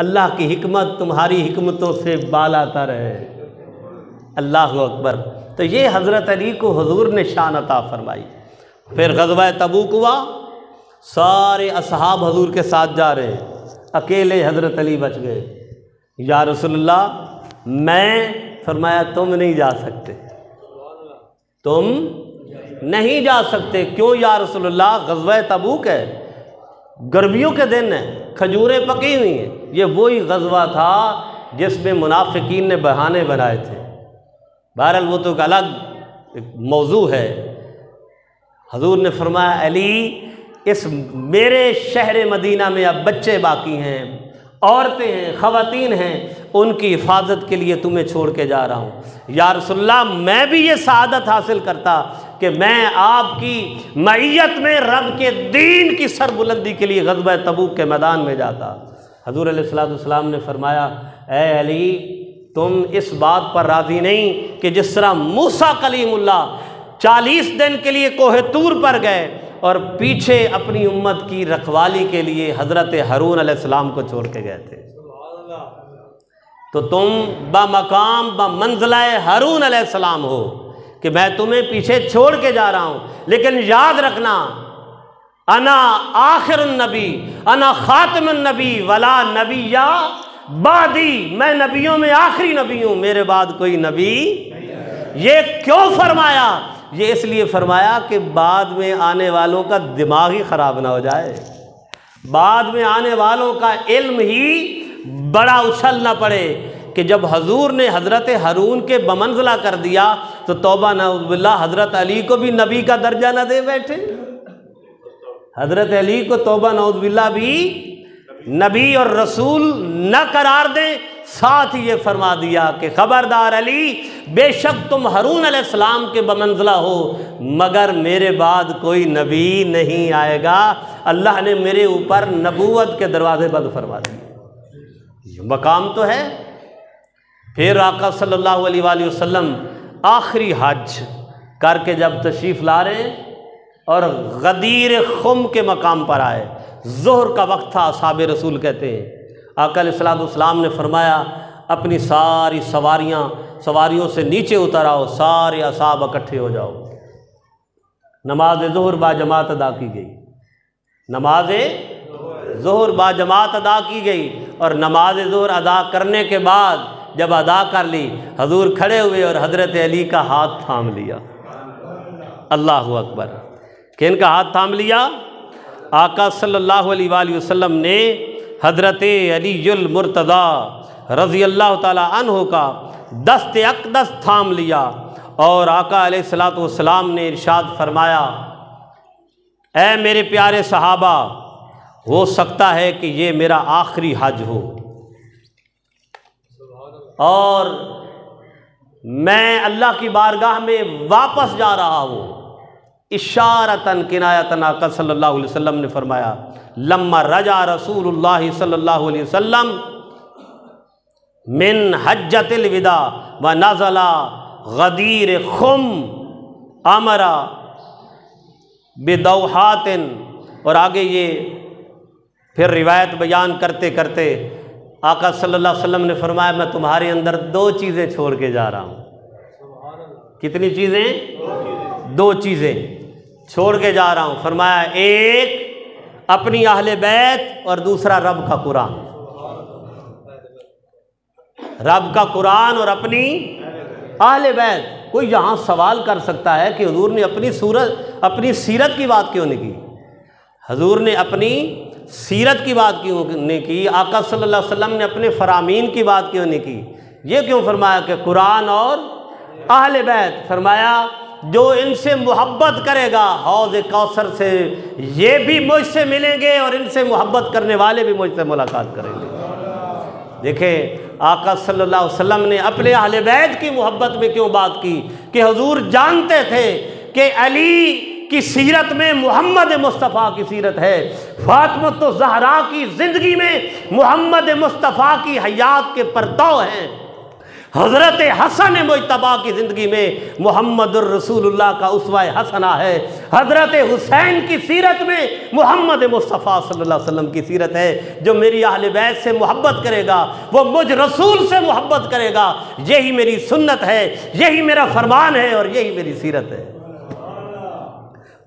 अल्लाह की हिकमत तुम्हारी हिकमतों से बालातर है। अल्लाह अकबर। तो ये हज़रत अली को हुजूर ने शान अता फरमाई। फिर ग़ज़वा तबूक हुआ, सारे असहाब हुजूर के साथ जा रहे हैं, अकेले हज़रत अली बच गए। या रसूलल्लाह मैं, फरमाया तुम नहीं जा सकते, तुम नहीं जा सकते। क्यों या रसूलल्लाह? ग़ज़वा तबूक है, गर्मियों के दिन है, खजूरें पकी हुई हैं। ये वही ग़ज़वा था जिसमें मुनाफिकीन ने बहाने बनाए थे। बहरहाल वो तो एक अलग एक मौजू है। हुजूर ने फरमाया अली, इस मेरे शहर मदीना में अब बच्चे बाकी हैं, औरतें हैं, ख़वातीन हैं, उनकी हिफाजत के लिए तुम्हें छोड़ के जा रहा हूँ। या रसूलल्लाह मैं भी ये सआदत हासिल करता कि मैं आपकी मईयत में रब के दीन की सरबुलंदी के लिए ग़ज़वा तबूक के मैदान में जाता। हुज़ूर अलैहिस्सलाम ने फरमाया ए अली, तुम इस बात पर राज़ी नहीं कि जिस तरह मूसा कलीमुल्लाह 40 दिन के लिए कोहे तूर पर गए और पीछे अपनी उम्मत की रखवाली के लिए हज़रत हारून अलैहिस्सलाम को छोड़ के गए थे, तो तुम बमकाम बमंज़िला हारून अलैहिस्सलाम हो कि मैं तुम्हें पीछे छोड़ के जा रहा हूँ। लेकिन याद रखना, अना आखिरुन नबी, अना खातिमुन नबी वला नबिय्या बादी, मैं नबियों में आखिरी नबी हूँ, मेरे बाद कोई नबी। ये क्यों फरमाया? ये इसलिए फरमाया कि बाद में आने वालों का दिमाग ही ख़राब ना हो जाए, बाद में आने वालों का इल्म ही बड़ा उछल ना पड़े कि जब हजूर ने हज़रत हारून के बमंज़िला कर दिया तो तौबा नऊज़ुबिल्लाह हज़रत अली को भी नबी का दर्जा ना दे बैठे। हज़रत अली को तौबा नऊज़ुबिल्लाह भी नबी और रसूल न करार दें। साथ ही ये फरमा दिया कि ख़बरदार अली, बेशक तुम हारून अलैहिस्सलाम के बमंज़िला हो, मगर मेरे बाद कोई नबी नहीं आएगा। अल्लाह ने मेरे ऊपर नबूवत के दरवाज़े बंद फरमा दिए। मकाम तो है। फिर आका सल्लल्लाहु अलैहि वसल्लम आखिरी हज करके जब तशरीफ़ ला रहे हैं और गदीर खुम के मकाम पर आए, ज़ोहर का वक्त था, असहाबे रसूल कहते हैं, आका अलैहिस्सलाम ने फरमाया अपनी सारी सवारियों से नीचे उतर आओ, सारे असहाब इकट्ठे हो जाओ। नमाज ज़ोहर बाजमात अदा की गई, नमाज ज़ोहर बाजमात अदा की गई। और नमाज ज़ोहर अदा करने के बाद जब अदा कर ली, हजूर खड़े हुए और हज़रत अली का हाथ थाम लिया। अल्लाह अकबर। किन का हाथ थाम लिया? आका सल्लल्लाहु अलैहि वसल्लम ने हज़रत अलीयुल मुर्तज़ा रज़ी अल्लाह ताला अन्हु का दस्ते अक़दस थाम लिया और आका अलैहिस्सलातु वस्सलाम ने इरशाद फरमाया, ऐ मेरे प्यारे सहाबा, हो सकता है कि ये मेरा आखिरी हज हो और मैं अल्लाह की बारगाह में वापस जा रहा हूँ। इशारतन किनायतन आका सल्लल्लाहु अलैहि वसल्लम ने फरमाया, लम्मा रजा रसूलुल्लाह सल्लल्लाहु अलैहि वसल्लम मिन हज्जतिल विदा व नज़ला गदीर खुम अमरा बिदौहातिन। और आगे ये फिर रिवायत बयान करते करते आका सल्लल्लाहु अलैहि वसल्लम ने फरमाया, मैं तुम्हारे अंदर 2 चीज़ें छोड़ के जा रहा हूँ। कितनी चीज़ें? 2 चीज़ें छोड़ के जा रहा हूँ। फरमाया, एक अपनी अहले बैत और दूसरा रब का कुरान। रब का कुरान और अपनी अहले बैत। कोई यहाँ सवाल कर सकता है कि हुजूर ने अपनी सीरत की बात क्यों नहीं की? हुजूर ने अपनी सीरत की बात क्यों नहीं की? आका सल्लल्लाहु अलैहि वसल्लम ने अपने फरामीन की बात क्यों नहीं की? ये क्यों फरमाया कि कुरान और अहले बैत? फरमाया, जो इनसे मोहब्बत करेगा हौज़ कौसर से ये भी मुझसे मिलेंगे और इनसे मोहब्बत करने वाले भी मुझसे मुलाकात करेंगे। देखें, आका सल्लल्लाहु अलैहि वसल्लम ने अपने अहले बैत की मोहब्बत में क्यों बात की कि हुजूर जानते थे कि अली की सीरत में मोहम्मद मुस्तफ़ा की सीरत है, फातिमा तो ज़हरा की ज़िंदगी में मोहम्मद मुस्तफ़ा की हयात के परतौ हैं। हज़रत हसन मुज्तबा की ज़िंदगी में मुहम्मदुर रसूलुल्लाह का उसवा हसना है। हज़रत हुसैन की सीरत में मुहम्मद मुस्तफ़ा सल्लल्लाहु अलैहि वसल्लम की सीरत है। जो मेरी अहले बैत से मोहब्बत करेगा वो मुझ रसूल से मोहब्बत करेगा। यही मेरी सुन्नत है, यही मेरा फरमान है और यही मेरी सीरत है।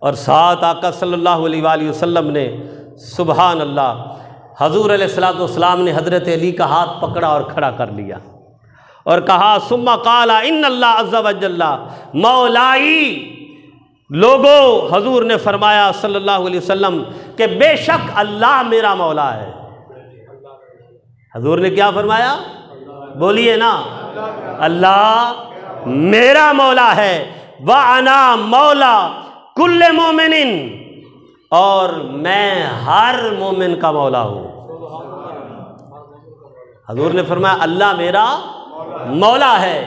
और साथ आका सल्लल्लाहु अलैहि वसल्लम ने सुबहान अल्लाह हजूर अलैहिस्सलाम ने हज़रत अली का हाथ पकड़ा और खड़ा कर लिया और कहा सुम्मा काला इन्नल्लाह अज़्ज़ा वजल्ला मौलाई। लोगो हजूर ने फरमाया सल्लल्लाहु अलैहि वसल्लम कि बेशक अल्लाह मेरा मौला है। हजूर ने क्या फरमाया? बोलिए ना, अल्लाह मेरा मौला है। व अना मौला कुल्ले मोमिनिन, और मैं हर मोमिन का मौला हूँ। हजूर ने फरमाया अल्लाह मेरा मौला है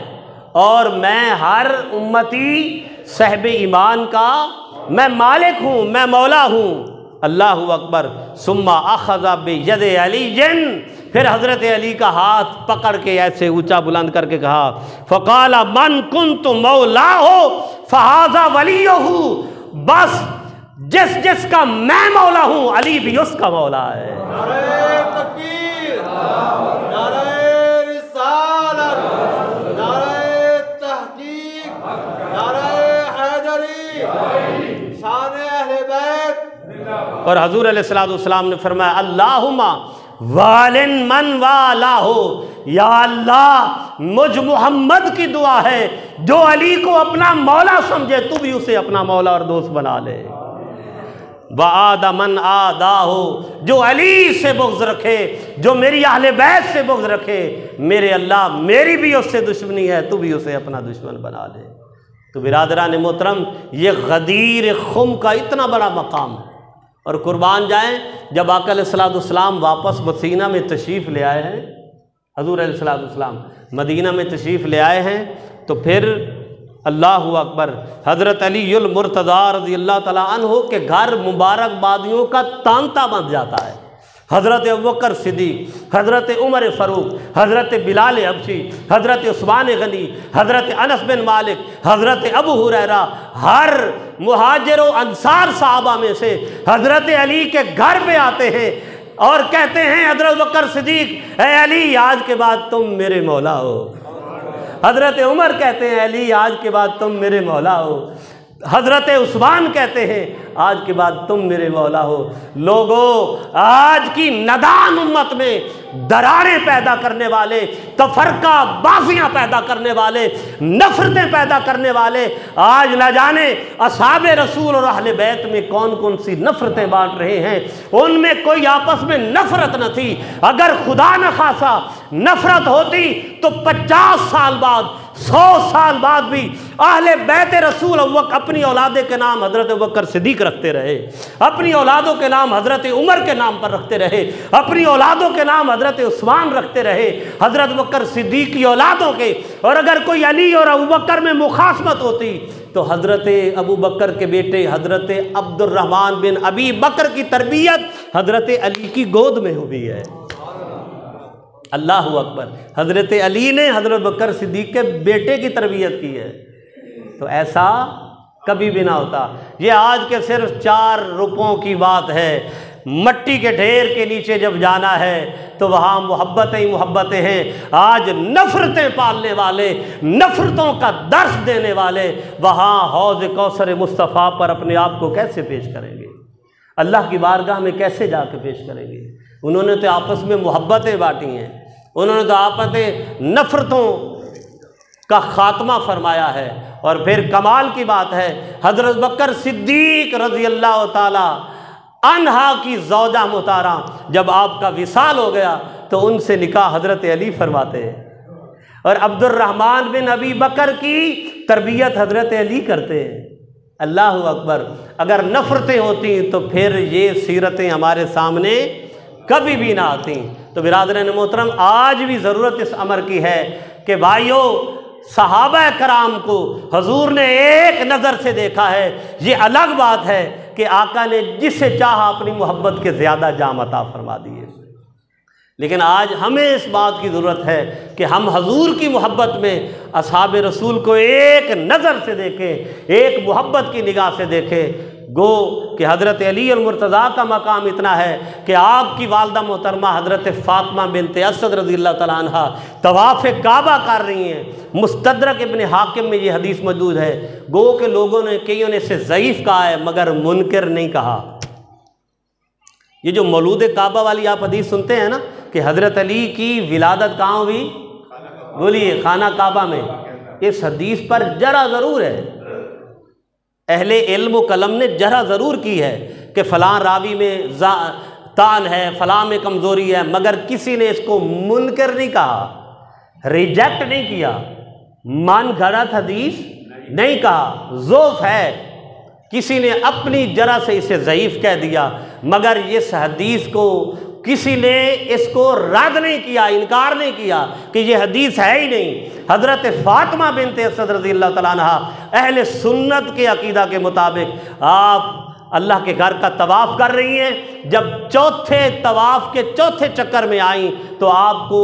और मैं हर उम्मती सहबे ईमान का मैं मालिक हूँ, मैं मौला हूँ। अल्लाहु अकबर। सुम्मा अखज़ा बियदि अलीयन, फिर हज़रत अली का हाथ पकड़ के ऐसे ऊंचा बुलंद करके कहा फ़क़ाला मन कुन्तु मौला हो फ़हाज़ा वलियुहु, बस जिस जिसका मैं मौला हूँ अली भी उसका मौला है। नारे तकबीर, नारे रिसालत, नारे तहकीक, नारे हैदरी, शान अहले बैत। और हजूर अलैहिस्सलाम ने फरमाया अल्लाहुम्मा वालिन मन वाला हो, या अल्लाह मुझ मोहम्मद की दुआ है जो अली को अपना मौला समझे तू भी उसे अपना मौला और दोस्त बना ले। वादा मन आदा हो, जो अली से बुग़्ज़ रखे, जो मेरी अहले बैत से बुग़्ज़ रखे, मेरे अल्लाह मेरी भी उससे दुश्मनी है, तू भी उसे अपना दुश्मन बना ले। तो बिरादरान मोहतरम, ये गदीर खुम का इतना बड़ा मकाम, और कुर्बान जाएं जब आका अलैहिस्सलाम वापस मदीना में तशरीफ़ ले आए हैं, हज़ूर अलैहिस्सलाम मदीना में तशरीफ़ ले आए हैं, तो फिर अल्लाहु अकबर हज़रत अलीउल मुर्तज़ा रज़ी अल्लाह तआला अन्हु के घर मुबारकबादियों का तांता बन जाता है। हज़रत अबू बकर सिद्दीक़, हज़रत उमर फ़ारूक, हज़रत बिलाल हबशी, हज़रत उस्मान गनी, हज़रत अनस बिन मालिक, हज़रत अबू हुरैरा, हर मुहाजिर व अंसार सहाबा में से हज़रत अली के घर पे आते हैं और कहते हैं हज़रत बकर सिद्दीक़, ए अली आज के बाद तुम मेरे मौला हो। हज़रत उमर कहते हैं अली आज के बाद तुम मेरे मौला हो। हज़रत उस्मान कहते हैं आज के बाद तुम मेरे मौला हो। लोगों, आज की नदान उम्मत में दरारें पैदा करने वाले, तफरका बाजियाँ पैदा करने वाले, नफ़रतें पैदा करने वाले, आज न जाने असहाबे रसूल और अहले बैत में कौन कौन सी नफ़रतें बांट रहे हैं। उनमें कोई आपस में नफ़रत न थी। अगर खुदा न खासा नफ़रत होती तो 50 साल बाद, 100 साल बाद भी अहले बैत रसूल अपनी औलादे के नाम हज़रत अबू बकर सिद्दीक़ रखते रहे, अपनी औलादों के नाम हज़रत उमर के नाम पर रखते रहे, अपनी औलादों के नाम हज़रत उस्मान रखते रहे, हज़रत बकर सिद्दीक़ की औलादों के। और अगर कोई अली और अबू बकर में मुखासमत होती तो हज़रत अबू बकर के बेटे हज़रत अब्दुर्रहमान बिन अबी बकर की तरबियत हज़रत अली की गोद में हुई है। अल्लाहु अकबर। हज़रत अली ने हज़रत बकर सिद्दीक़ के बेटे की तरबियत की है, तो ऐसा कभी भी ना होता। ये आज के सिर्फ 4 रुपयों की बात है। मट्टी के ढेर के नीचे जब जाना है तो वहाँ मोहब्बतें ही मोहब्बतें हैं। आज नफ़रतें पालने वाले, नफ़रतों का दर्स देने वाले वहाँ हौज़ कौसर मुस्तफ़ा पर अपने आप को कैसे पेश करेंगे, अल्लाह की बारगाह में कैसे जाकर पेश करेंगे। उन्होंने तो आपस में मोहब्बतें बांटी हैं, उन्होंने तो आपस में नफ़रतों का ख़ात्मा फरमाया है। और फिर कमाल की बात है, हज़रत बकर सिद्दीक़ रज़ी अल्लाह ताला अन्हा की ज़ौजा मुतारा जब आपका विसाल हो गया तो उनसे निकाह हज़रत अली फरमाते हैं और अब्दुर्रहमान बिन अबी बकर की तरबियत हज़रत अली करते हैं। अल्लाहु अकबर। अगर नफ़रतें होती तो फिर ये सीरतें हमारे सामने कभी भी ना आती। तो बिरादरान मोहतरम, आज भी ज़रूरत इस अमर की है कि भाइयों, सहाबा कराम को हजूर ने एक नज़र से देखा है। ये अलग बात है कि आका ने जिसे चाहा अपनी मोहब्बत के ज़्यादा जाम अता फरमा दिए। लेकिन आज हमें इस बात की ज़रूरत है कि हम हजूर की मोहब्बत में असहाब रसूल को एक नज़र से देखें, एक मोहब्बत की निगाह से देखें। गो कि हज़रत अली अल मुर्तज़ा का मकाम इतना है कि आपकी वालदा मोहतरमा हज़रत फ़ातिमा बिनते असद रज़ियल्लाहु तआला अन्हा तवाफ़ काबा कर रही हैं। मुस्तदरक इब्न हाकिम में ये हदीस मौजूद है। गो के लोगों ने, कईयों ने इसे ज़ईफ़ कहा है मगर मुनकर नहीं कहा। ये जो मौलूद काबा वाली आप हदीस सुनते हैं ना कि हज़रत अली की विलादत कहाँ हुई, बोलिए खाना काबा में, इस हदीस पर जरा ज़रूर है, अहले इल्म व कलम ने जरा ज़रूर की है कि फ़लाँ रावी में तान है, फ़लाँ में कमज़ोरी है, मगर किसी ने इसको मुनकर नहीं कहा, रिजेक्ट नहीं किया, मन गढ़ंत हदीस नहीं कहा, ज़ोफ़ है। किसी ने अपनी जरा से इसे ज़ईफ़ कह दिया, मगर इस हदीस को किसी ने इसको रद्द नहीं किया, इनकार नहीं किया कि ये हदीस है ही नहीं। हज़रत फ़ातिमा बिनते असद रज़ियल्लाहु तआला अन्हा अहले सुन्नत के अकीदा के मुताबिक आप अल्लाह के घर का तवाफ़ कर रही हैं। जब चौथे तवाफ़ के चौथे चक्कर में आई तो आपको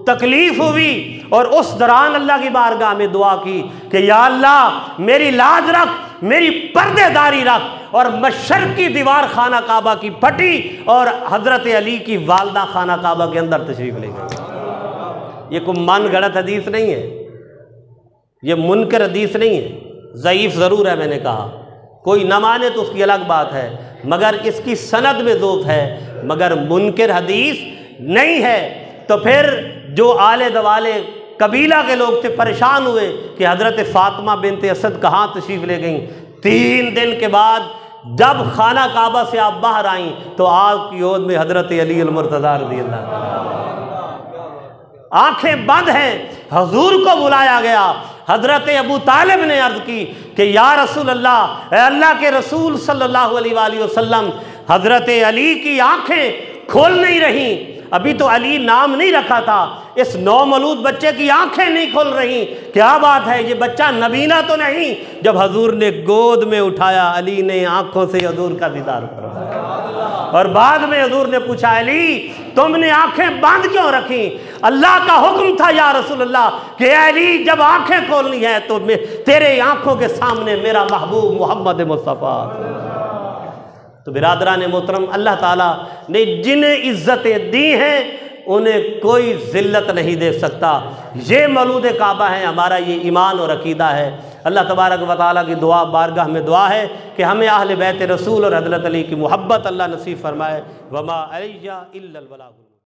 तकलीफ़ हुई और उस दौरान अल्लाह की बारगाह में दुआ की कि या अल्लाह मेरी लाज रख, मेरी पर्देदारी रख। और मशरक़ी दीवार खाना काबा की फटी और हज़रत अली की वालदा खाना काबा के अंदर तशरीफ़ ले गई। ये कोई मन गढ़ंत हदीस नहीं है, ये मुनकर हदीस नहीं है, ज़ईफ़ ज़रूर है। मैंने कहा कोई न माने तो उसकी अलग बात है, मगर इसकी सनद में ज़ोफ़ है, मगर मुनकर हदीस नहीं है। तो फिर जो आले दवाले कबीला के लोग थे परेशान हुए कि हज़रत फ़ातिमा बिनते असद कहाँ तशरीफ़ ले गईं। 3 दिन के बाद जब खाना काबा से आप बाहर आईं तो आपकी गोद में हज़रत अली अल मुर्तज़ा रज़ियल्लाहु तआला, आँखें बंद हैं, हजूर को बुलाया गया। हज़रत अबू तालिब ने अर्ज़ की कि या रसूल अल्लाह, अल्लाह के रसूल सल्लल्लाहु अलैहि वसल्लम, हज़रत अली की आँखें खोल नहीं रहीं। अभी तो अली नाम नहीं रखा था, इस नौमौलूद बच्चे की आंखें नहीं खुल रही। क्या बात है, ये बच्चा नबीना तो नहीं? जब हजूर ने गोद में उठाया, अली ने आंखों से हजूर का दीदार करवाया और बाद में हजूर ने पूछा अली तुमने आंखें बंद क्यों रखी? अल्लाह का हुक्म था या रसूल अल्लाह कि अली जब आंखें खोलनी है तो तेरे आंखों के सामने मेरा महबूब मोहम्मद मुस्तफ़ा। तो बिरादरान मोहतरम, अल्लाह ताला ने जिन्हें इज़्ज़तें दी हैं उन्हें कोई ज़िल्लत नहीं दे सकता। ये मौलूद काबा है, हमारा ये ईमान और अकीदा है। अल्लाह तबारक व तआला की दुआ बारगाह में दुआ है कि हमें अहले बैत रसूल और हज़रत अली की मोहब्बत अल्लाह नसीब फरमाए। वमा अलैया इल्लल बलाग।